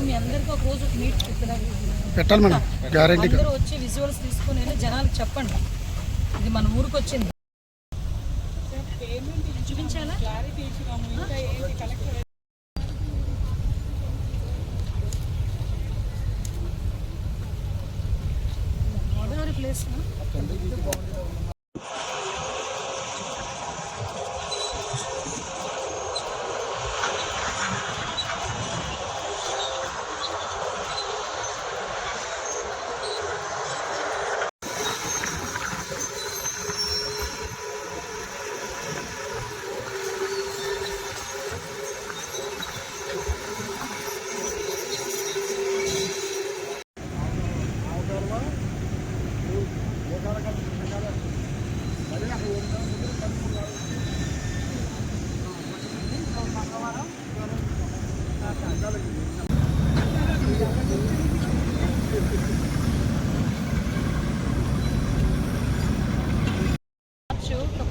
మీ అందరికీ ఒక రోజు మీట్ పెట్టాలి మేడం, గ్యారెంటీ వచ్చి విజువల్స్ తీసుకుని వెళ్ళి జనాలకు చెప్పండి ఇది మన ఊరికి వచ్చింది చూపించాలా గోదావరి ప్లేస్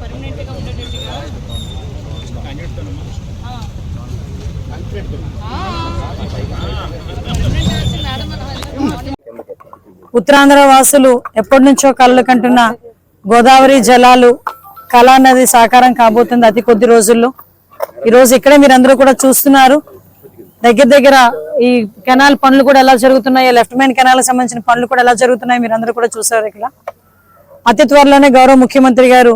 పర్మనెంట్గా ఉండేటట్టుగా ఉత్తరాంధ్ర వాసులు ఎప్పటి నుంచో కళ్ళు కంటున్న గోదావరి జలాలు కళానది సాకారం కాబోతుంది అతి కొద్ది రోజుల్లో. ఈరోజు ఇక్కడే మీరందరూ కూడా చూస్తున్నారు. దగ్గర ఈ కెనాల్ పనులు కూడా ఎలా జరుగుతున్నాయో, లెఫ్ట్ మెయిన్ కెనాల్ సంబంధించిన పనులు కూడా ఎలా జరుగుతున్నాయో మీరందరూ కూడా చూసారు. ఇక్కడ అతి త్వరలోనే గౌరవ ముఖ్యమంత్రి గారు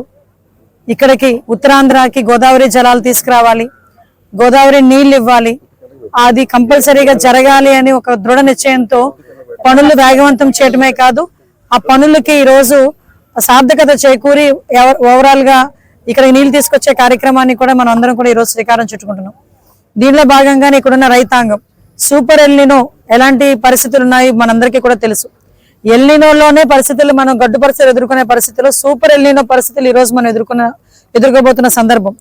ఇక్కడికి ఉత్తరాంధ్రకి గోదావరి జలాలు తీసుకురావాలి, గోదావరి నీళ్లు ఇవ్వాలి, అది కంపల్సరీగా జరగాలి అని ఒక దృఢ నిశ్చయంతో పనులు వేగవంతం చేయటమే కాదు, ఆ పనులకి ఈరోజు సార్థకత చేకూరి ఓవరాల్ గా ఇక్కడ నీళ్లు తీసుకొచ్చే కార్యక్రమాన్ని కూడా మనం అందరం కూడా ఈరోజు శ్రీకారం చుట్టుకుంటున్నాం. దీనిలో భాగంగానే ఇక్కడున్న రైతాంగం సూపర్ ఎల్నినో ఎలాంటి పరిస్థితులు ఉన్నాయి మనందరికీ కూడా తెలుసు. ఎల్నినోలోనే పరిస్థితులు మనం గడ్డు పరిస్థితులు ఎదుర్కొనే పరిస్థితుల్లో సూపర్ ఎల్నినో పరిస్థితులు ఈ రోజు మనం ఎదుర్కోబోతున్న సందర్భం.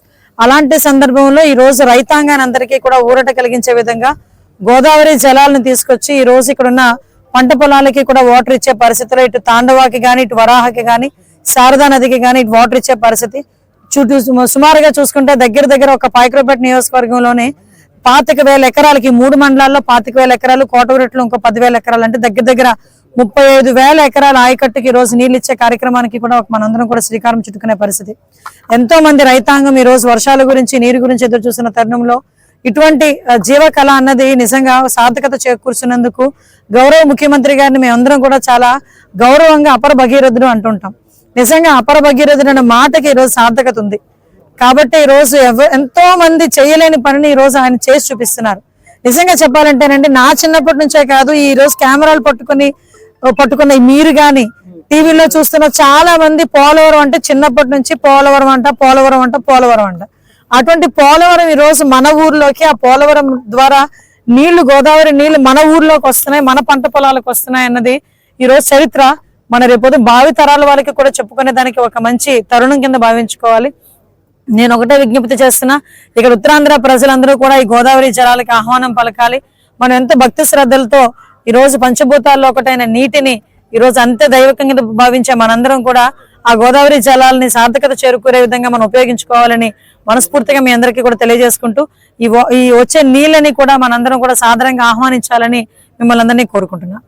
అలాంటి సందర్భంలో ఈ రోజు రైతాంగాన్ని అందరికీ కూడా ఊరట కలిగించే విధంగా గోదావరి జలాలను తీసుకొచ్చి ఈ రోజు ఇక్కడున్న పంట పొలాలకి కూడా వాటర్ ఇచ్చే పరిస్థితిలో ఇటు తాండవాకి గాని, ఇటు వరాహకి గాని, శారదా నదికి గాని ఇటు వాటర్ ఇచ్చే పరిస్థితి సుమారుగా చూసుకుంటే దగ్గర ఒక పాయకరావుపేట నియోజకవర్గంలోనే 25,000 ఎకరాలకి 3 మండలాల్లో 25,000 ఎకరాలు, కోటవరెట్లో ఇంకో 10,000 ఎకరాలు అంటే దగ్గర 35,000 ఎకరాల ఆయకట్టుకి ఈ రోజు నీళ్ళు ఇచ్చే కార్యక్రమానికి కూడా మనందరం కూడా శ్రీకారం చుట్టుకునే పరిస్థితి. ఎంతో మంది రైతాంగం ఈ రోజు వర్షాల గురించి, నీరు గురించి ఎదురు చూస్తున్న తరుణంలో ఇటువంటి జీవకళ అన్నది నిజంగా సార్థకత చేకూర్చున్నందుకు గౌరవ ముఖ్యమంత్రి గారిని మేమందరం కూడా చాలా గౌరవంగా అపర భగీరథుడు అంటుంటాం. నిజంగా అపర భగీరథుడు అనే మాటకి ఈరోజు సార్థకత ఉంది. కాబట్టి ఈ రోజు ఎంతో మంది చేయలేని పనిని ఈ రోజు ఆయన చేసి చూపిస్తున్నారు. నిజంగా చెప్పాలంటేనండి, నా చిన్నప్పటి నుంచే కాదు, ఈ రోజు కెమెరాలు పట్టుకున్న మీరు గాని టీవీలో చూస్తున్న చాలా మంది పోలవరం అంటే చిన్నప్పటి నుంచి పోలవరం అంట. అటువంటి పోలవరం ఈ రోజు మన ఊర్లోకి, ఆ పోలవరం ద్వారా నీళ్లు, గోదావరి నీళ్లు మన ఊర్లోకి వస్తున్నాయి, మన పంట పొలాలకు వస్తున్నాయి అన్నది ఈ రోజు చరిత్ర. మన రేపొద్దు భావి తరాల వాళ్ళకి కూడా చెప్పుకునే దానికి ఒక మంచి తరుణం కింద భావించుకోవాలి. నేను ఒకటే విజ్ఞప్తి చేస్తున్నా, ఇక్కడ ఉత్తరాంధ్ర ప్రజలందరూ కూడా ఈ గోదావరి జలాలకి ఆహ్వానం పలకాలి. మనం ఎంతో భక్తి శ్రద్ధలతో ఈ రోజు పంచభూతాల్లో ఒకటైన నీటిని ఈ రోజు అంతే దైవకంగా భావించే మనందరం కూడా ఆ గోదావరి జలాలని సార్థకత చేరుకునే విధంగా మనం ఉపయోగించుకోవాలని మనస్ఫూర్తిగా మీ అందరికీ కూడా తెలియజేసుకుంటూ ఈ వచ్చే నీళ్ళని కూడా మనందరం కూడా సాధారణంగా ఆహ్వానించాలని మిమ్మల్ని అందరినీ కోరుకుంటున్నా.